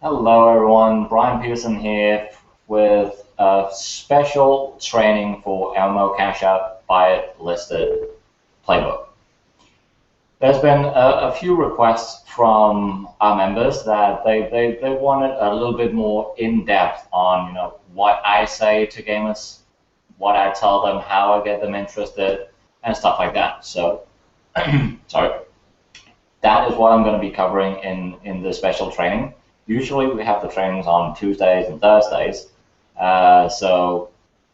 Hello everyone, Brian Pederssen here with a special training for MMOCashOut MMOBuyIt listed playbook. There's been a few requests from our members that they wanted a little bit more in-depth on what I say to gamers, what I tell them, how I get them interested, and stuff like that. So, sorry. That is what I'm going to be covering in this special training. Usually we have the trainings on Tuesdays and Thursdays. So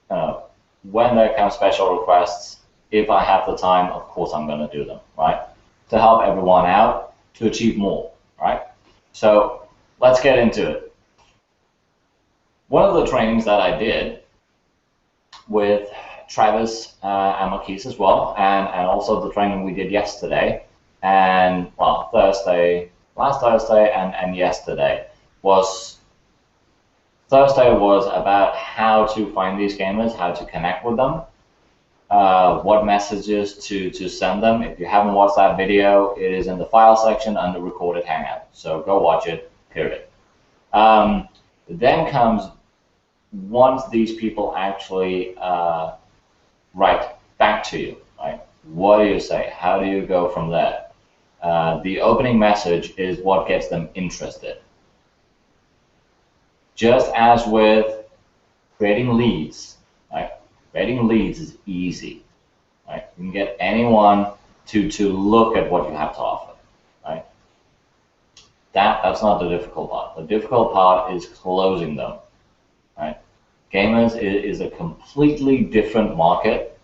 when there come special requests, if I have the time, of course I'm going to do them, right? To help everyone out to achieve more, right? So let's get into it. One of the trainings that I did with Travis and Marquise as well, and also the training we did yesterday, and well, last Thursday and yesterday Thursday was about how to find these gamers, how to connect with them, what messages to send them. If you haven't watched that video, it is in the file section under recorded hangout. So go watch it, period. Then comes once these people actually write back to you, right? What do you say? How do you go from there? The opening message is what gets them interested. Just as with creating leads, right? Creating leads is easy, right? You can get anyone to look at what you have to offer, right? That's not the difficult part. The difficult part is closing them, right? Gamers is a completely different market,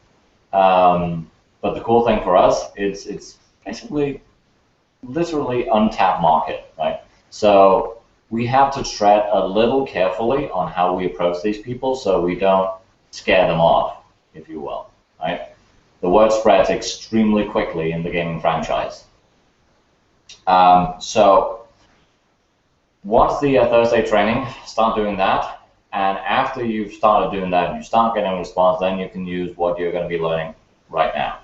but the cool thing for us is it's basically literally untapped market, right? So we have to tread a little carefully on how we approach these people so we don't scare them off, if you will, right? The word spreads extremely quickly in the gaming franchise. So once the Thursday training, start doing that, and after you've started doing that, you start getting a response, then you can use what you're going to be learning right now.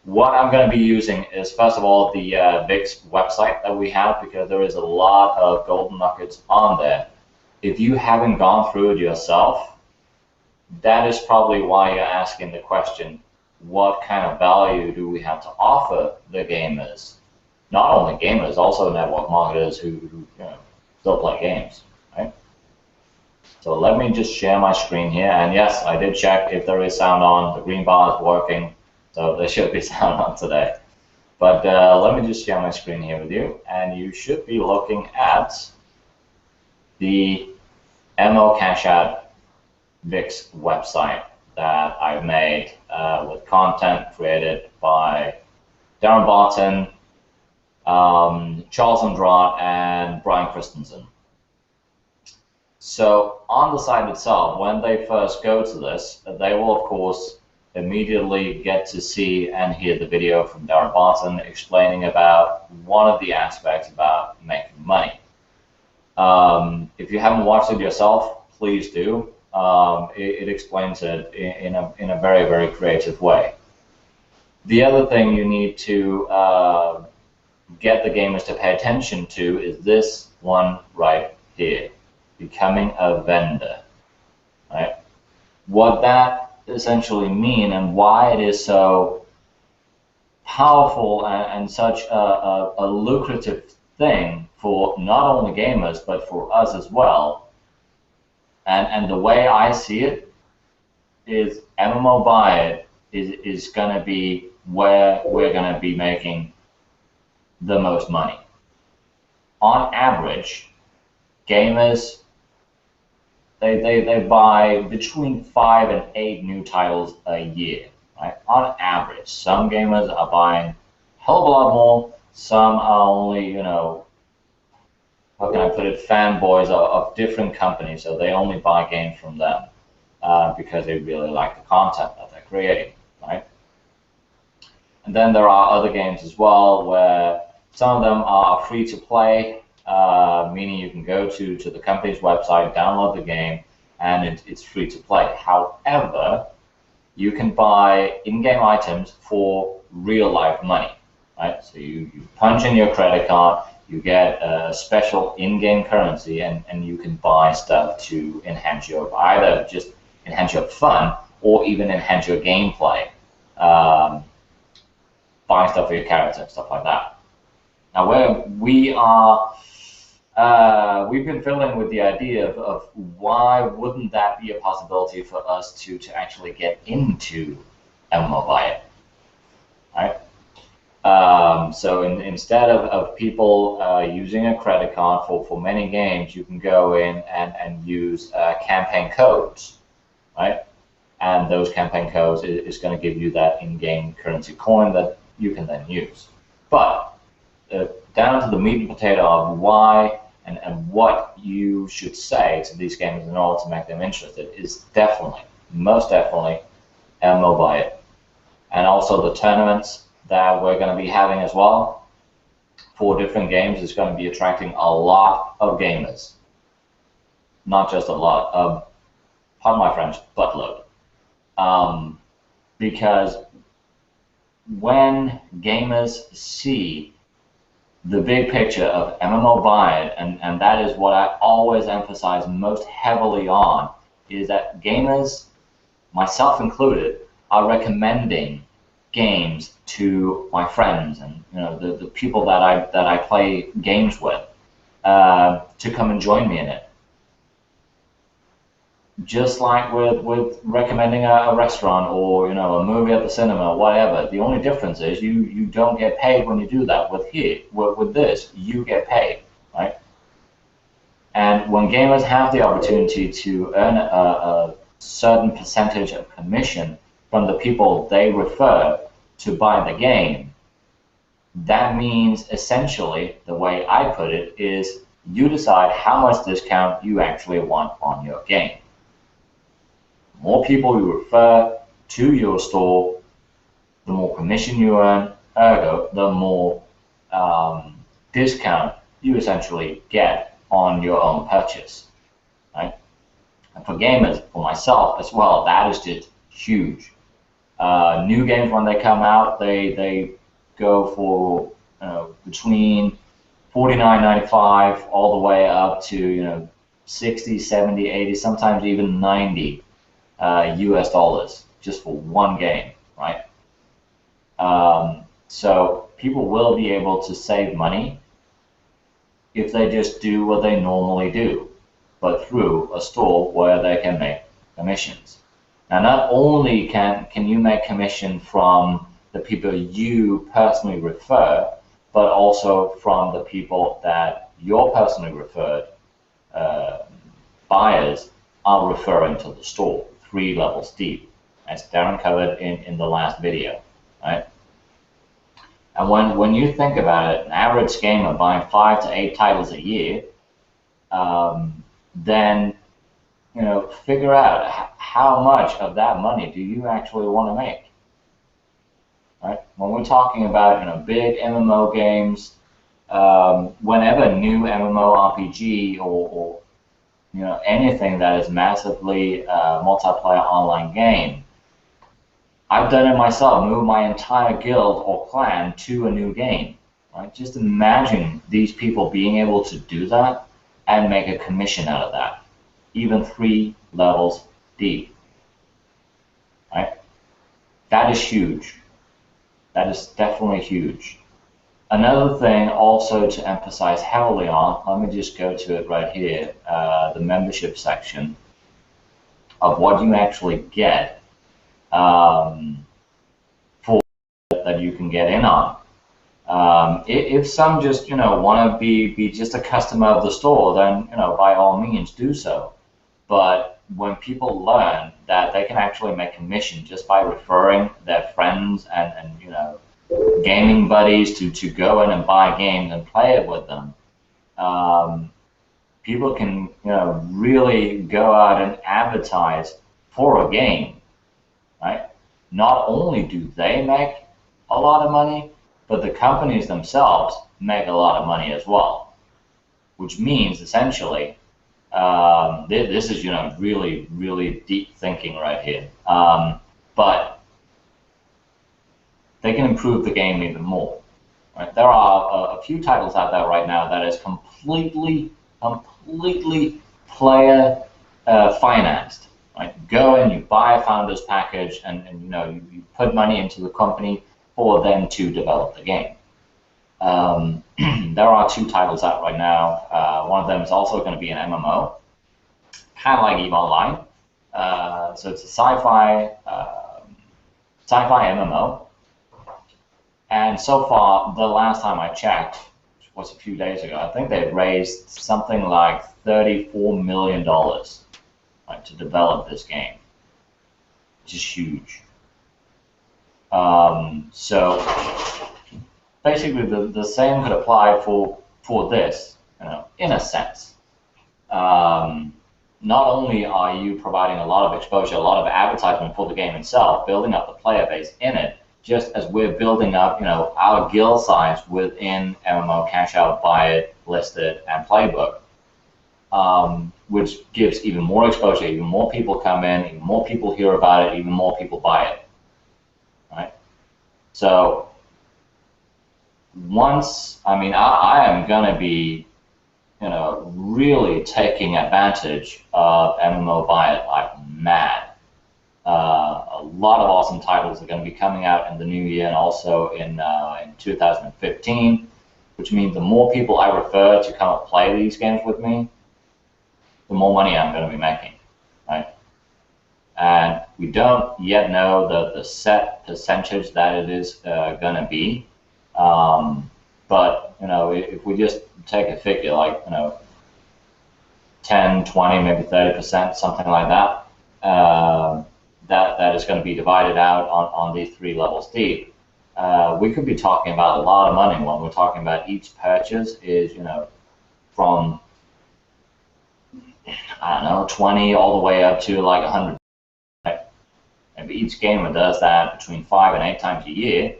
What I'm going to be using is, first of all, the VIX website that we have, because there is a lot of golden nuggets on there. If you haven't gone through it yourself, that is probably why you're asking the question, what kind of value do we have to offer the gamers? Not only gamers, also network marketers who still play games, right? So let me just share my screen here. And yes, I did check if there is sound on. The green bar is working. So there should be sound on today. But let me just share my screen here with you. And you should be looking at the MMOCashOut VIX website that I've made with content created by Darren Barton, Charles Andrade, and Brian Christensen. So on the site itself, when they first go to this, they will, of course, immediately get to see and hear the video from Darren Barton explaining about one of the aspects about making money. If you haven't watched it yourself, please do. It explains it in a very, very creative way. The other thing you need to get the gamers to pay attention to is this one right here, becoming a vendor, right? What that essentially mean and why it is so powerful and such a lucrative thing for not only gamers but for us as well. And the way I see it is MMOBuyIt is going to be where we're going to be making the most money. On average, gamers they buy between 5 and 8 new titles a year, right? On average, some gamers are buying a hell of a lot more. Some are only, how can I put it, fanboys of different companies, so they only buy games from them because they really like the content that they're creating, right? And then there are other games as well where some of them are free to play, meaning you can go to the company's website, download the game, and it's free to play. However, you can buy in-game items for real-life money, right? So you punch in your credit card, You get a special in-game currency, and you can buy stuff to enhance either just enhance your fun or even enhance your gameplay. Buying stuff for your character and stuff like that. Now, we've been fiddling with the idea of why wouldn't that be a possibility for us to actually get into MMOBuyIt, right? So instead of people using a credit card for many games, you can go in and use campaign codes, right? And those campaign codes is going to give you that in-game currency coin that you can then use. But down to the meat and potato of why and what you should say to these games in order to make them interested is definitely, most definitely, MMOBuyIt. And also the tournaments that we're going to be having as well for different games is going to be attracting a lot of gamers. Not just a lot, pardon my French, buttload. Because when gamers see the big picture of MMOBuyIt, and that is what I always emphasize most heavily on, is that gamers, myself included, are recommending games to my friends and the people that I play games with to come and join me in it. Just like with recommending a restaurant or a movie at the cinema, whatever. The only difference is you don't get paid when you do that. With this, you get paid, right? And when gamers have the opportunity to earn a certain percentage of commission from the people they refer to buy the game, that means essentially, the way I put it, is you decide how much discount you actually want on your game. The more people you refer to your store, the more commission you earn, ergo, the more discount you essentially get on your own purchase, right? And for gamers, for myself as well, that is just huge. New games, when they come out, they go for between $49.95 all the way up to 60, 70, 80, sometimes even 90 US dollars just for one game, right? So people will be able to save money if they just do what they normally do, but through a store where they can make commissions. Now, not only can you make commission from the people you personally refer, but also from the people that your personally referred buyers are referring to the store, 3 levels deep, as Darren covered in the last video, right? And when you think about it, an average gamer buying 5 to 8 titles a year, then figure out how much of that money do you actually want to make, right? When we're talking about big MMO games, whenever new MMORPG or anything that is massively multiplayer online game, I've done it myself, moved my entire guild or clan to a new game, right? Just imagine these people being able to do that and make a commission out of that, even 3 levels deep, right? That is huge. That is definitely huge. Another thing also to emphasize heavily on, let me just go to it right here, the membership section of what you actually get for that you can get in on. If some just want to be just a customer of the store, then by all means do so. But when people learn that they can actually make commission just by referring their friends and gaming buddies to go in and buy games and play it with them, people can really go out and advertise for a game, right? Not only do they make a lot of money, but the companies themselves make a lot of money as well, which means essentially this is really, really deep thinking right here, but they can improve the game even more, Right? There are a few titles out there right now that is completely player financed. Right? Go in, you buy a founder's package, and you know you put money into the company for them to develop the game. There are 2 titles out right now. One of them is also going to be an MMO, kind of like EVE Online. So it's a sci-fi MMO. And so far, the last time I checked, which was a few days ago, I think they've raised something like $34 million, right, to develop this game, which is huge. So basically, the same could apply for this, you know, in a sense. Not only are you providing a lot of exposure, a lot of advertisement for the game itself, building up the player base in it, just as we're building up, you know, our guild size within MMOCashOut, BuyIt, Listed, and Playbook, which gives even more exposure, even more people come in, even more people hear about it, even more people buy it, right? So once, I mean, I am going to be, you know, really taking advantage of MMOBuyIt like mad. A lot of awesome titles are going to be coming out in the new year and also in 2015, which means the more people I refer to come and play these games with me, the more money I'm going to be making, right? And we don't yet know the set percentage that it is going to be, but you know, if we just take a figure like, you know, 10, 20, maybe 30%, something like that. That is going to be divided out on these 3 levels deep. We could be talking about a lot of money when we're talking about each purchase is, you know, from, I don't know, 20 all the way up to like 100. Right? Maybe each gamer does that between 5 and 8 times a year.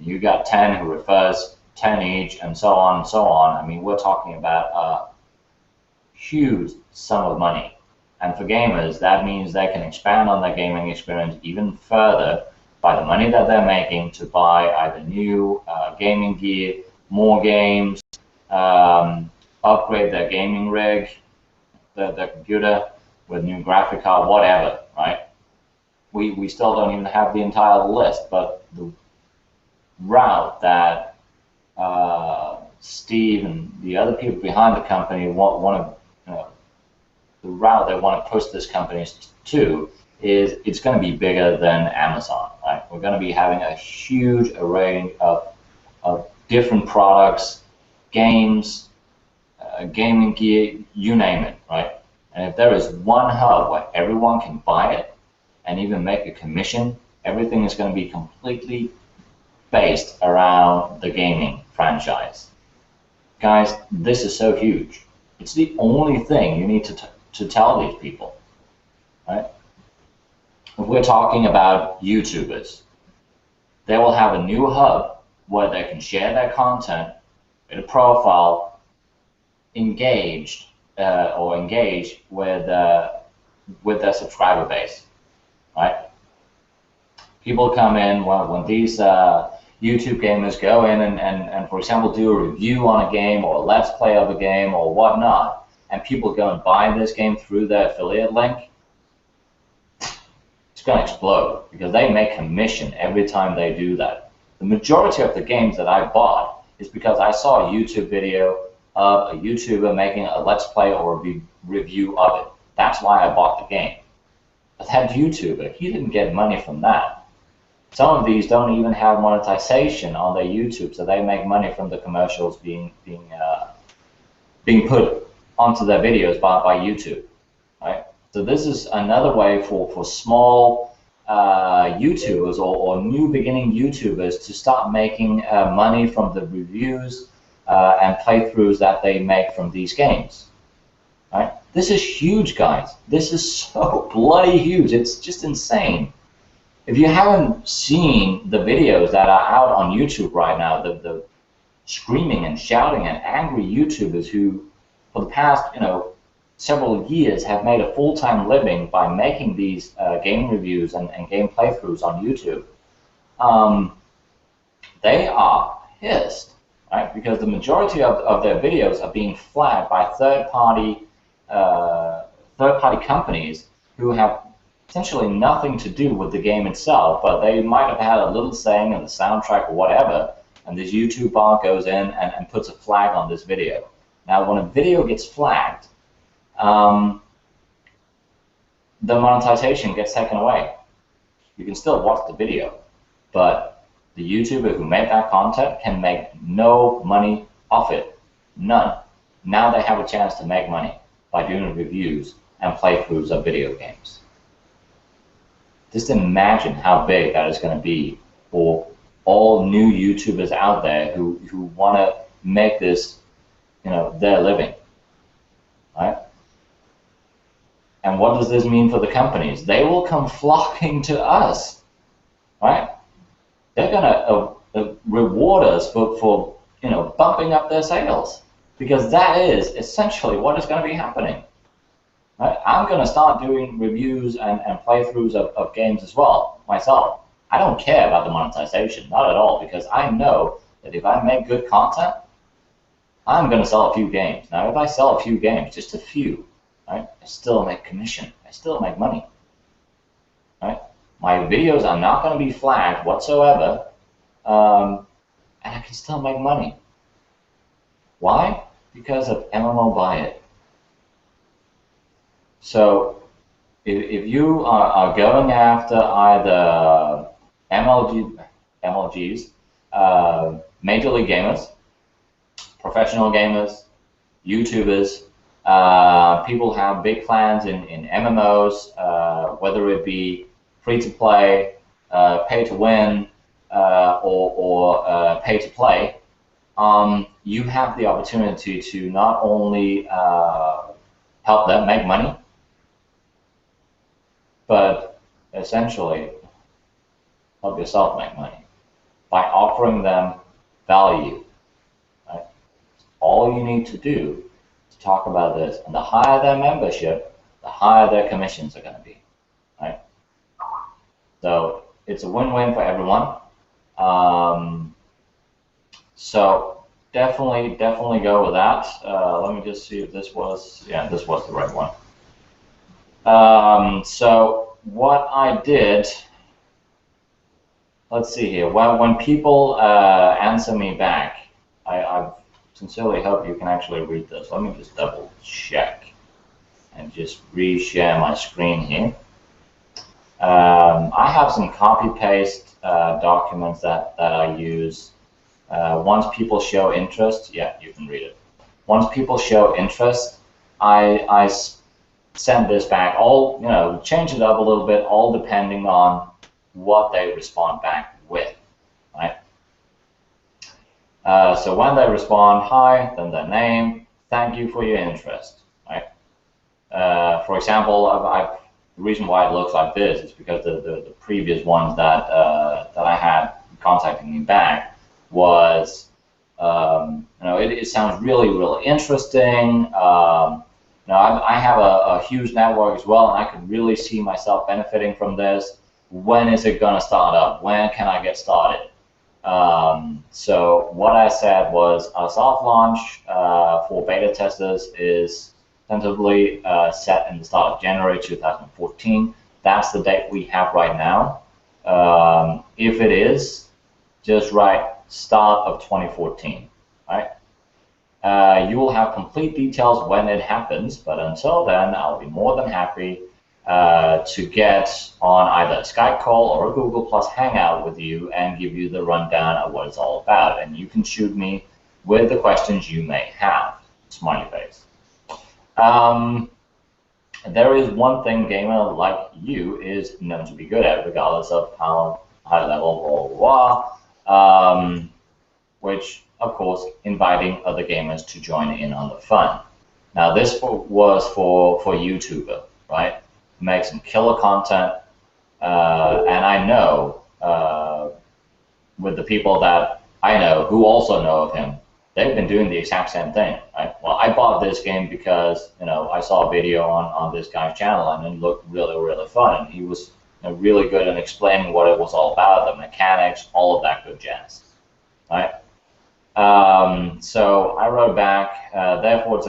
You got 10 who refers 10 each, and so on and so on. I mean, we're talking about a huge sum of money. And for gamers, that means they can expand on their gaming experience even further by the money that they're making to buy either new gaming gear, more games, upgrade their gaming rig, their computer with new graphic card, whatever, right? We still don't even have the entire list, but the route that Steve and the other people behind the company want to, you know, the route they want to push this company to is it's going to be bigger than Amazon, right? We're going to be having a huge array of different products, games, gaming gear, you name it, right? And if there is one hub where everyone can buy it and even make a commission, everything is going to be completely based around the gaming franchise. Guys, this is so huge. It's the only thing you need to tell these people, right? If we're talking about YouTubers, they will have a new hub where they can share their content in a profile, engage with their subscriber base, right? People come in when these YouTube gamers go in and for example, do a review on a game or a let's play of a game or whatnot, and people go and buy this game through their affiliate link, it's going to explode because they make commission every time they do that. The majority of the games that I bought is because I saw a YouTube video of a YouTuber making a let's play or a review of it. That's why I bought the game. But that YouTuber, he didn't get money from that. Some of these don't even have monetization on their YouTube, so they make money from the commercials being put onto their videos by YouTube, right? So this is another way for small YouTubers or new beginning YouTubers to start making money from the reviews and playthroughs that they make from these games, right? This is huge, guys. This is so bloody huge. It's just insane. If you haven't seen the videos that are out on YouTube right now, the screaming and shouting and angry YouTubers who, for the past, several years, have made a full-time living by making these game reviews and game playthroughs on YouTube, they are pissed, right? Because the majority of their videos are being flagged by third-party companies who have essentially nothing to do with the game itself, but they might have had a little saying in the soundtrack or whatever, and this YouTube bot goes in and puts a flag on this video. Now, when a video gets flagged, the monetization gets taken away. You can still watch the video, but the YouTuber who made that content can make no money off it. None. Now they have a chance to make money by doing reviews and playthroughs of video games. Just imagine how big that is going to be for all new YouTubers out there who want to make this, their living, right? And what does this mean for the companies? They will come flocking to us, right? They're going to reward us for bumping up their sales, because that is essentially what is going to be happening. Right? I'm going to start doing reviews and playthroughs of games as well, myself. I don't care about the monetization, not at all, because I know that if I make good content, I'm going to sell a few games. Now, if I sell a few games, just a few, right, I still make commission. I still make money. Right? My videos are not going to be flagged whatsoever, and I can still make money. Why? Because of MMOBuyIt. So if you are going after either MLGs, Major League Gamers, professional gamers, YouTubers, people have big plans in MMOs, whether it be free-to-play, pay-to-win, or pay-to-play, you have the opportunity to not only help them make money, but essentially help yourself make money by offering them value. Right? All you need to do to talk about this, and the higher their membership, the higher their commissions are going to be. Right? So it's a win-win for everyone. So definitely go with that. Let me just see if this was the right one. So what I did, let's see here. When people answer me back, I sincerely hope you can actually read this. Let me just double check and just reshare my screen here. I have some copy-paste documents that I use. Once people show interest, yeah, you can read it. Once people show interest, I send this back, change it up a little bit, all depending on what they respond back with, right? So when they respond, hi, then their name, thank you for your interest, right? For example, the reason why it looks like this is because the previous ones that I had contacting me back was, it sounds really, really interesting. Now, I have a huge network as well, and I could really see myself benefiting from this. When is it going to start up? When can I get started? So what I said was a soft launch for beta testers is tentatively set in the start of January 2014. That's the date we have right now. If it is, just write start of 2014, right? You will have complete details when it happens, but until then, I'll be more than happy to get on either a Skype call or a Google Plus Hangout with you and give you the rundown of what it's all about. And you can shoot me with the questions you may have. Smiley face. There is one thing gamer like you is known to be good at, regardless of how high level, blah, blah, blah, which, of course, inviting other gamers to join in on the fun. Now, this was for YouTuber, right? Make some killer content, and I know with the people that I know who also know of him, they've been doing the exact same thing, right? Well, I bought this game because I saw a video on this guy's channel and it looked really, really fun, and he was really good at explaining what it was all about, the mechanics, all of that good jazz. right? So I wrote back, therefore it's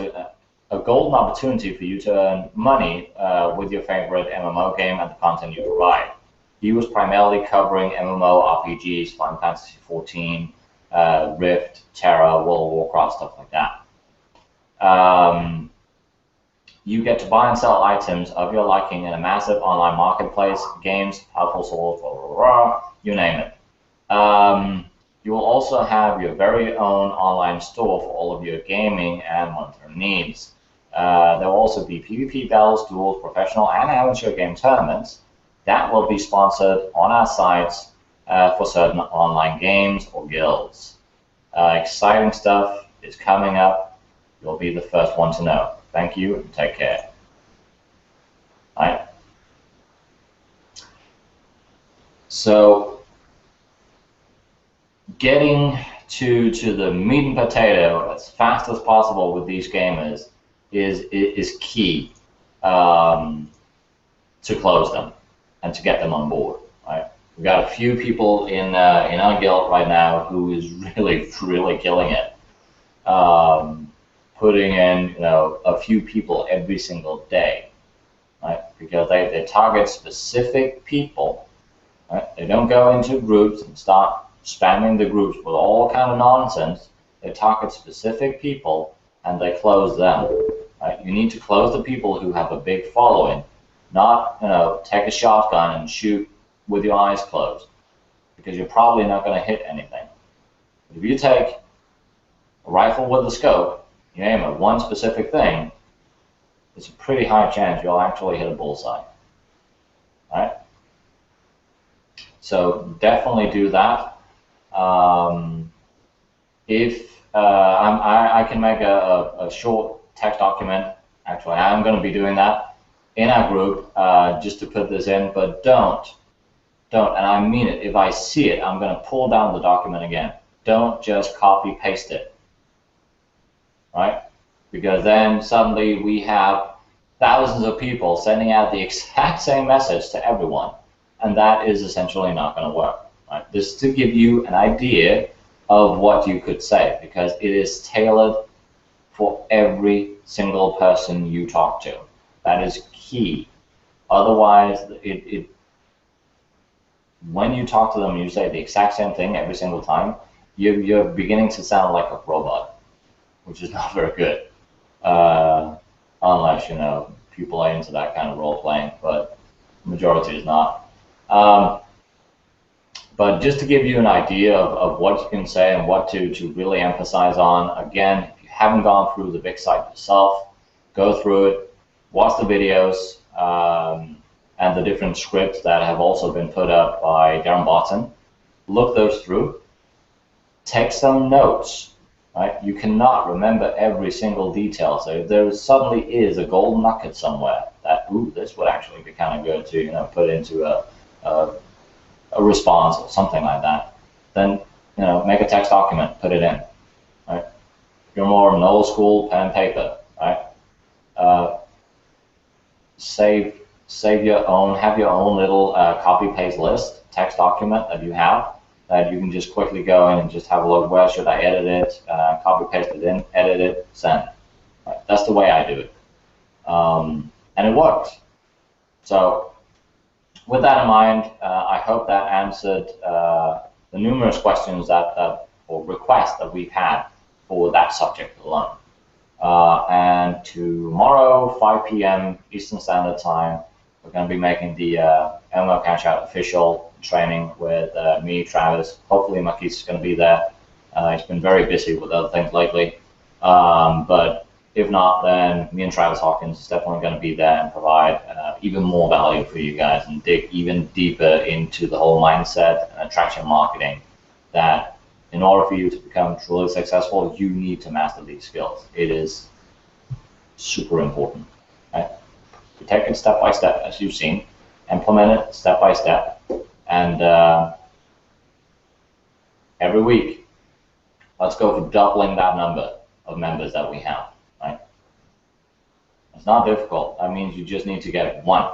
a golden opportunity for you to earn money with your favorite MMO game and the content you provide. He was primarily covering MMORPGs, Final Fantasy XIV, Rift, Terra, World of Warcraft, stuff like that. You get to buy and sell items of your liking in a massive online marketplace, games, powerful swords, blah, blah, blah, you name it. You will also have your very own online store for all of your gaming and monetary needs. There will also be PvP battles, duels, professional and amateur game tournaments that will be sponsored on our sites for certain online games or guilds. Exciting stuff is coming up. You'll be the first one to know. Thank you and take care. All right. So getting to the meat and potato as fast as possible with these gamers is key to close them and to get them on board. Right? We've got a few people in our guild right now who is really killing it, putting in a few people every single day, right? Because they target specific people. Right? They don't go into groups and start spamming the groups with all kind of nonsense. They target specific people and they close them. Right? You need to close the people who have a big following, not take a shotgun and shoot with your eyes closed, because you're probably not going to hit anything. But if you take a rifle with a scope, you aim at one specific thing, it's a pretty high chance you'll actually hit a bullseye. Right? So definitely do that. I can make a short text document. Actually, I'm going to be doing that in our group just to put this in, but don't, and I mean it, if I see it, I'm going to pull down the document again. Don't just copy paste it, right? Because then suddenly we have thousands of people sending out the exact same message to everyone, and that is essentially not going to work. Right? This is to give you an idea of what you could say, because it is tailored for every single person you talk to. That is key. Otherwise, when you talk to them and you say the exact same thing every single time, you're beginning to sound like a robot, which is not very good. Unless people are into that kind of role playing, but the majority is not. But just to give you an idea of what you can say and what to really emphasize on, again, if you haven't gone through the big site yourself, go through it, watch the videos, and the different scripts that have also been put up by Darren Barton. Look those through. Take some notes. Right? You cannot remember every single detail. So if there suddenly is a gold nugget somewhere that, ooh, this would actually be kind of good to put into a response or something like that, then make a text document, put it in. Right? If you're more of an old school, pen and paper, right? Save your own, have your own little copy paste list text document that you have, that you can just quickly go in and just have a look. Where should I edit it? Copy paste it in, edit it, send. Right? That's the way I do it, and it works. So with that in mind, I hope that answered the numerous questions or requests that we've had for that subject alone. And tomorrow, 5 p.m. Eastern Standard Time, we're going to be making the MMOCashOut official training with me, Travis. Hopefully, Makis is going to be there. He's been very busy with other things lately. But if not, then me and Travis Hawkins is definitely going to be there and provide even more value for you guys and dig even deeper into the whole mindset and attraction marketing, that in order for you to become truly successful, you need to master these skills. It is super important. Right? You take it step by step, as you've seen, implement it step by step, and every week, let's go for doubling that number of members that we have. Right? It's not difficult. That means you just need to get one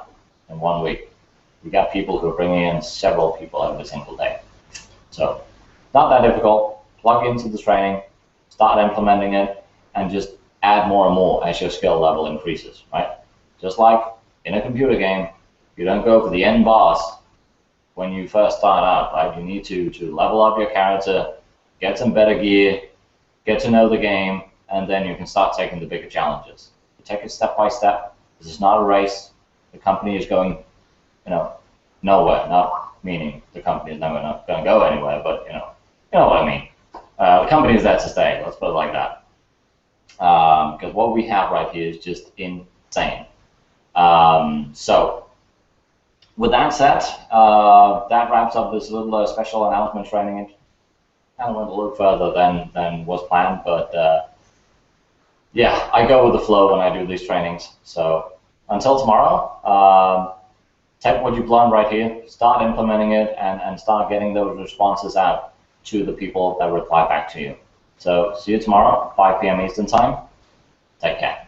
in 1 week. We got people who are bringing in several people every single day. So, not that difficult. plug into the training, start implementing it, and just add more and more as your skill level increases, right? Just like in a computer game, you don't go for the end boss when you first start out, right? You need to level up your character, get some better gear, get to know the game, and then you can start taking the bigger challenges. You take it step by step. This is not a race. The company is going, nowhere. Not meaning the company is never going to go anywhere, but you know what I mean. The company is there to stay. Let's put it like that. Because what we have right here is just insane. So, with that said, that wraps up this little special announcement training. It kind of went a little further than was planned, but yeah, I go with the flow when I do these trainings. So, until tomorrow, take what you've learned right here, start implementing it, and start getting those responses out to the people that reply back to you. So, see you tomorrow, 5 p.m. Eastern Time. Take care.